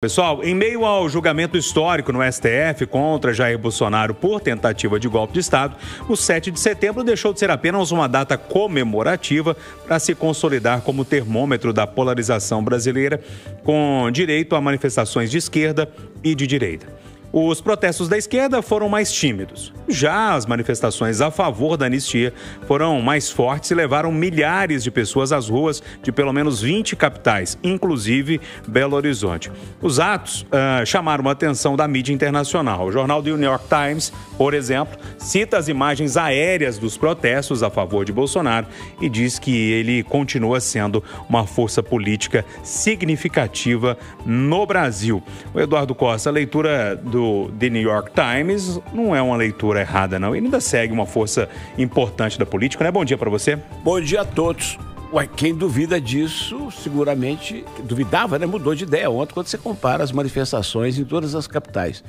Pessoal, em meio ao julgamento histórico no STF contra Jair Bolsonaro por tentativa de golpe de Estado, o 7 de setembro deixou de ser apenas uma data comemorativa para se consolidar como termômetro da polarização brasileira, com direito a manifestações de esquerda e de direita. Os protestos da esquerda foram mais tímidos. Já as manifestações a favor da anistia foram mais fortes e levaram milhares de pessoas às ruas de pelo menos 20 capitais, inclusive Belo Horizonte. Os atos chamaram a atenção da mídia internacional. O jornal do New York Times, por exemplo, cita as imagens aéreas dos protestos a favor de Bolsonaro e diz que ele continua sendo uma força política significativa no Brasil. O Eduardo Costa, a leitura do The New York Times não é uma leitura errada, não. Ele ainda segue uma força importante da política, né? Bom dia para você. Bom dia a todos. Ué, quem duvida disso, seguramente, duvidava, né? Mudou de ideia ontem, quando você compara as manifestações em todas as capitais.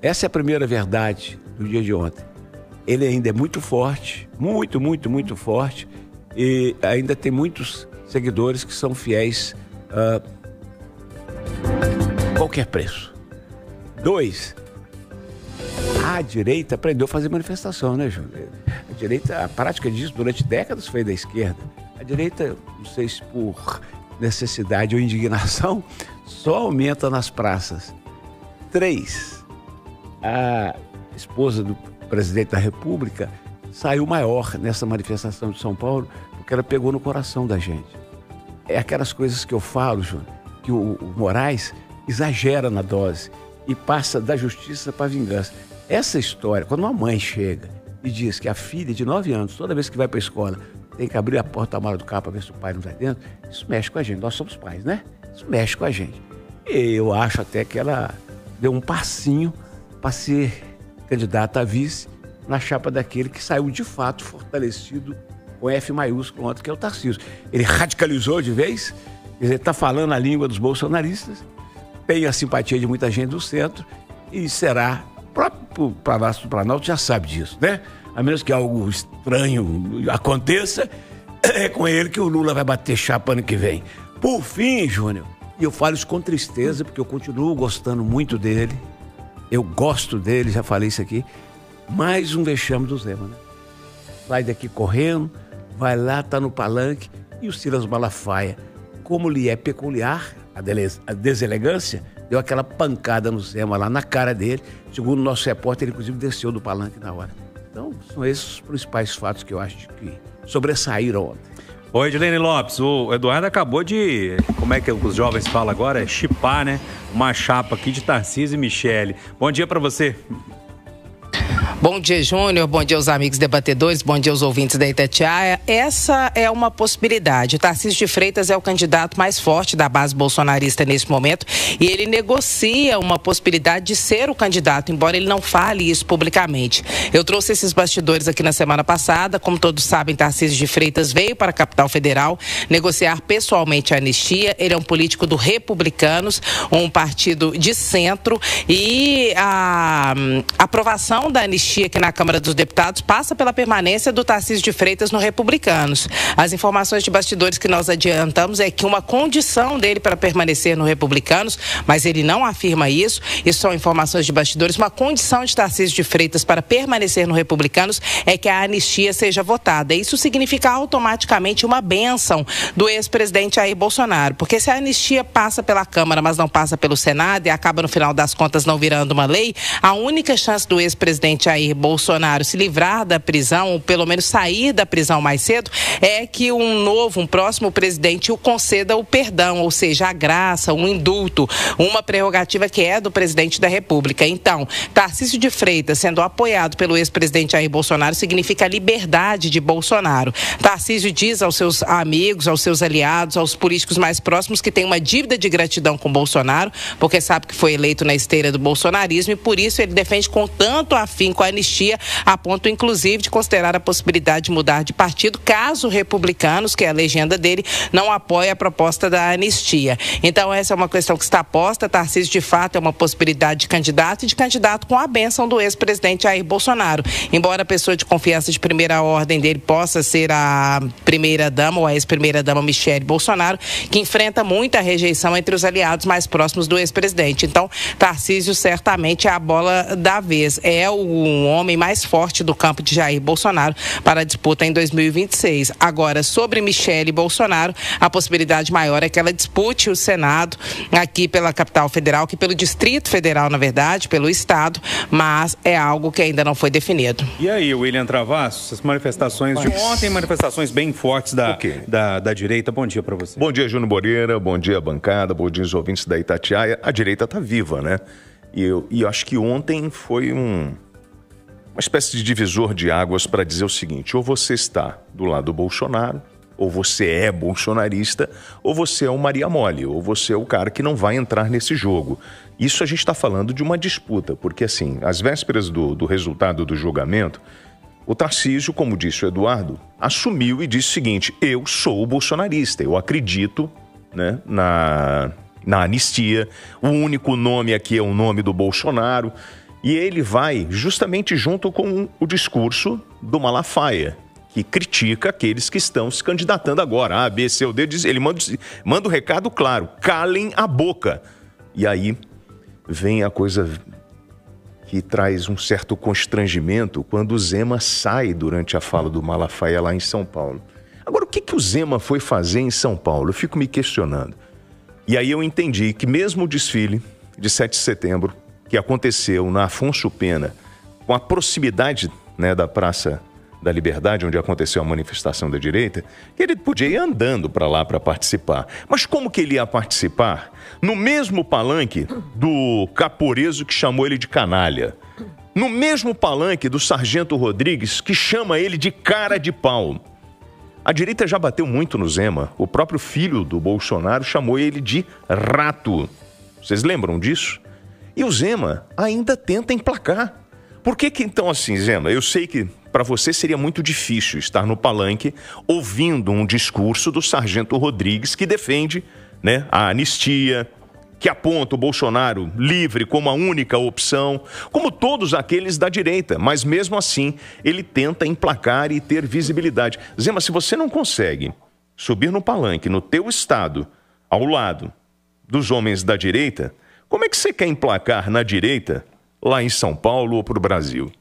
Essa é a primeira verdade do dia de ontem. Ele ainda é muito forte, muito forte, e ainda tem muitos seguidores que são fiéis a qualquer preço. 2, a direita aprendeu a fazer manifestação, né, Júlio? A direita, a prática disso durante décadas foi da esquerda. A direita, não sei se por necessidade ou indignação, só aumenta nas praças. 3, a esposa do presidente da República saiu maior nessa manifestação de São Paulo, porque ela pegou no coração da gente. É aquelas coisas que eu falo, Júlio, que o Moraes exagera na dose e passa da justiça para a vingança. Essa história, quando uma mãe chega e diz que a filha de 9 anos, toda vez que vai para a escola, tem que abrir a porta-mala do carro para ver se o pai não vai dentro, isso mexe com a gente. Nós somos pais, né? Isso mexe com a gente. E eu acho até que ela deu um passinho para ser candidata a vice na chapa daquele que saiu de fato fortalecido com F maiúsculo ontem, que é o Tarcísio. Ele radicalizou de vez, ele está falando a língua dos bolsonaristas, tem a simpatia de muita gente do centro e será, o próprio Palácio do Planalto já sabe disso, né? A menos que algo estranho aconteça, é com ele que o Lula vai bater chapa ano que vem. Por fim, Júnior, e eu falo isso com tristeza, porque eu continuo gostando muito dele, eu gosto dele, já falei isso aqui, mais um vexame do Zema, né? Sai daqui correndo, vai lá, tá no palanque, e o Silas Malafaia, como lhe é peculiar, a deselegância, deu aquela pancada no Zema lá na cara dele. Segundo o nosso repórter, ele inclusive desceu do palanque na hora. Então, são esses os principais fatos que eu acho que sobressaíram ontem. Oi, Edilene Lopes, o Eduardo acabou de, como é que os jovens falam agora? Chipar, né? Uma chapa aqui de Tarcísio e Michele. Bom dia para você. Bom dia, Júnior. Bom dia aos amigos debatedores. Bom dia aos ouvintes da Itatiaia. Essa é uma possibilidade. O Tarcísio de Freitas é o candidato mais forte da base bolsonarista nesse momento e ele negocia uma possibilidade de ser o candidato, embora ele não fale isso publicamente. Eu trouxe esses bastidores aqui na semana passada. Como todos sabem, Tarcísio de Freitas veio para a capital federal negociar pessoalmente a anistia. Ele é um político do Republicanos, um partido de centro, e a aprovação da anistia aqui na Câmara dos Deputados passa pela permanência do Tarcísio de Freitas no Republicanos. As informações de bastidores que nós adiantamos é que uma condição dele para permanecer no Republicanos, mas ele não afirma isso são informações de bastidores, uma condição de Tarcísio de Freitas para permanecer no Republicanos é que a anistia seja votada. Isso significa automaticamente uma bênção do ex-presidente Jair Bolsonaro, porque se a anistia passa pela Câmara, mas não passa pelo Senado e acaba no final das contas não virando uma lei, a única chance do ex-presidente Jair Bolsonaro se livrar da prisão, ou pelo menos sair da prisão mais cedo, é que um próximo presidente o conceda o perdão, ou seja, a graça, um indulto, uma prerrogativa que é do presidente da República. Então, Tarcísio de Freitas sendo apoiado pelo ex-presidente Jair Bolsonaro significa a liberdade de Bolsonaro. Tarcísio diz aos seus amigos, aos seus aliados, aos políticos mais próximos que tem uma dívida de gratidão com Bolsonaro, porque sabe que foi eleito na esteira do bolsonarismo e por isso ele defende com tanto afinco a anistia, a ponto, inclusive, de considerar a possibilidade de mudar de partido, caso Republicanos, que é a legenda dele, não apoie a proposta da anistia. Então, essa é uma questão que está posta. Tarcísio, de fato, é uma possibilidade de candidato, e de candidato com a bênção do ex-presidente Jair Bolsonaro. Embora a pessoa de confiança de primeira ordem dele possa ser a primeira-dama ou a ex-primeira-dama Michele Bolsonaro, que enfrenta muita rejeição entre os aliados mais próximos do ex-presidente. Então, Tarcísio certamente é a bola da vez. É o homem mais forte do campo de Jair Bolsonaro para a disputa em 2026. Agora, sobre Michele Bolsonaro, a possibilidade maior é que ela dispute o Senado aqui pela capital federal, que pelo Distrito Federal, na verdade, pelo Estado, mas é algo que ainda não foi definido. E aí, William Travassos, as manifestações de ontem, manifestações bem fortes da direita. Bom dia para você. Bom dia, Júnior Moreira, bom dia, bancada, bom dia, os ouvintes da Itatiaia. A direita está viva, né? E eu acho que ontem foi uma espécie de divisor de águas para dizer o seguinte: ou você está do lado do Bolsonaro, ou você é bolsonarista, ou você é o Maria Mole, ou você é o cara que não vai entrar nesse jogo. Isso a gente está falando de uma disputa, porque assim, às vésperas do resultado do julgamento, o Tarcísio, como disse o Eduardo, assumiu e disse o seguinte: eu sou bolsonarista, eu acredito, né, na anistia, o único nome aqui é o nome do Bolsonaro, e ele vai justamente junto com o discurso do Malafaia, que critica aqueles que estão se candidatando agora. A, B, C ou D, ele manda o recado claro: calem a boca. E aí vem a coisa que traz um certo constrangimento quando o Zema sai durante a fala do Malafaia lá em São Paulo. Agora, o que o Zema foi fazer em São Paulo? Eu fico me questionando. E aí eu entendi que mesmo o desfile de 7 de setembro, que aconteceu na Afonso Pena, com a proximidade, né, da Praça da Liberdade, onde aconteceu a manifestação da direita, que ele podia ir andando para lá para participar. Mas como que ele ia participar? No mesmo palanque do Caporeso, que chamou ele de canalha. No mesmo palanque do Sargento Rodrigues, que chama ele de cara de pau. A direita já bateu muito no Zema. O próprio filho do Bolsonaro chamou ele de rato. Vocês lembram disso? E o Zema ainda tenta emplacar. Por que então assim, Zema? Eu sei que para você seria muito difícil estar no palanque ouvindo um discurso do Sargento Rodrigues que defende, né, a anistia, que aponta o Bolsonaro livre como a única opção, como todos aqueles da direita, mas mesmo assim ele tenta emplacar e ter visibilidade. Zema, se você não consegue subir no palanque, no teu estado, ao lado dos homens da direita, como é que você quer emplacar na direita lá em São Paulo ou para o Brasil?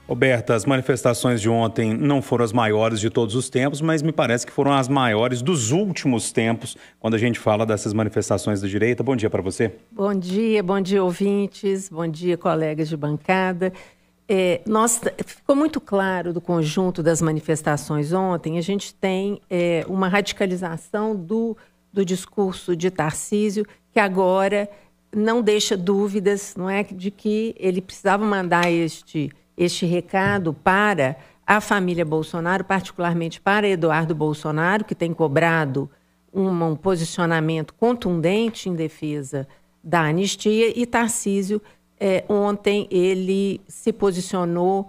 Roberta, as manifestações de ontem não foram as maiores de todos os tempos, mas me parece que foram as maiores dos últimos tempos, quando a gente fala dessas manifestações da direita. Bom dia para você. Bom dia, ouvintes, bom dia, colegas de bancada. Ficou muito claro do conjunto das manifestações ontem, a gente tem uma radicalização do discurso de Tarcísio, que agora não deixa dúvidas, não é, de que ele precisava mandar este recado para a família Bolsonaro, particularmente para Eduardo Bolsonaro, que tem cobrado um posicionamento contundente em defesa da anistia, e Tarcísio, ontem, ele se posicionou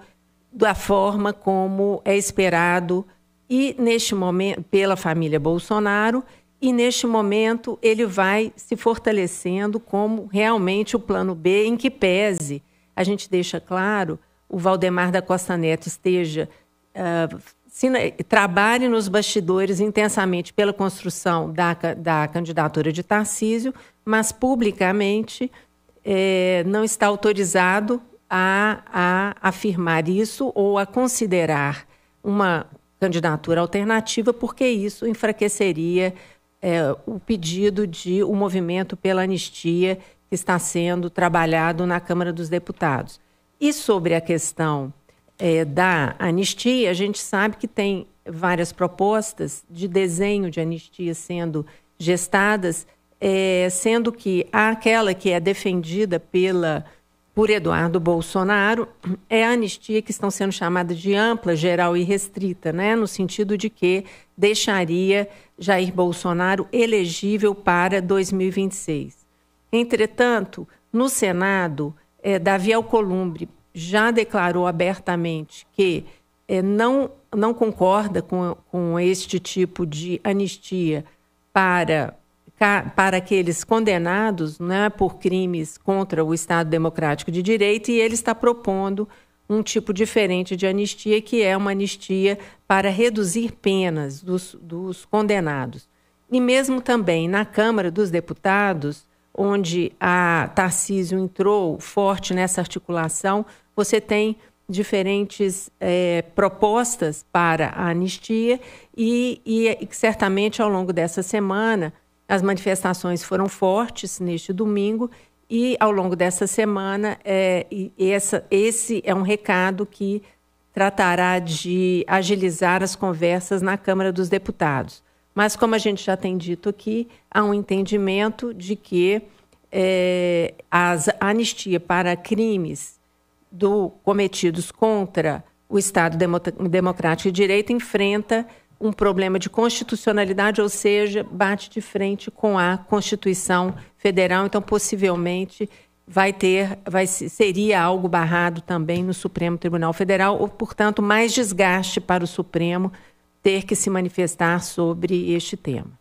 da forma como é esperado e neste momento pela família Bolsonaro, e neste momento ele vai se fortalecendo como realmente o plano B, em que pese, a gente deixa claro, o Valdemar da Costa Neto trabalhe nos bastidores intensamente pela construção da candidatura de Tarcísio, mas publicamente não está autorizado a afirmar isso ou a considerar uma candidatura alternativa, porque isso enfraqueceria o pedido de um movimento pela anistia que está sendo trabalhado na Câmara dos Deputados. E sobre a questão da anistia, a gente sabe que tem várias propostas de desenho de anistia sendo gestadas, sendo que aquela que é defendida por Eduardo Bolsonaro é a anistia que estão sendo chamadas de ampla, geral e restrita, né? No sentido de que deixaria Jair Bolsonaro elegível para 2026. Entretanto, no Senado, Davi Alcolumbre já declarou abertamente que não concorda com este tipo de anistia para aqueles condenados, né, por crimes contra o Estado Democrático de Direito, e ele está propondo um tipo diferente de anistia, que é uma anistia para reduzir penas dos condenados. E mesmo também na Câmara dos Deputados, onde a Tarcísio entrou forte nessa articulação, você tem diferentes propostas para a anistia e certamente ao longo dessa semana as manifestações foram fortes neste domingo e ao longo dessa semana esse é um recado que tratará de agilizar as conversas na Câmara dos Deputados. Mas, como a gente já tem dito aqui, há um entendimento de que a anistia para crimes cometidos contra o Estado Democrático de Direito enfrenta um problema de constitucionalidade, ou seja, bate de frente com a Constituição Federal, então possivelmente seria algo barrado também no Supremo Tribunal Federal, ou, portanto, mais desgaste para o Supremo ter que se manifestar sobre este tema.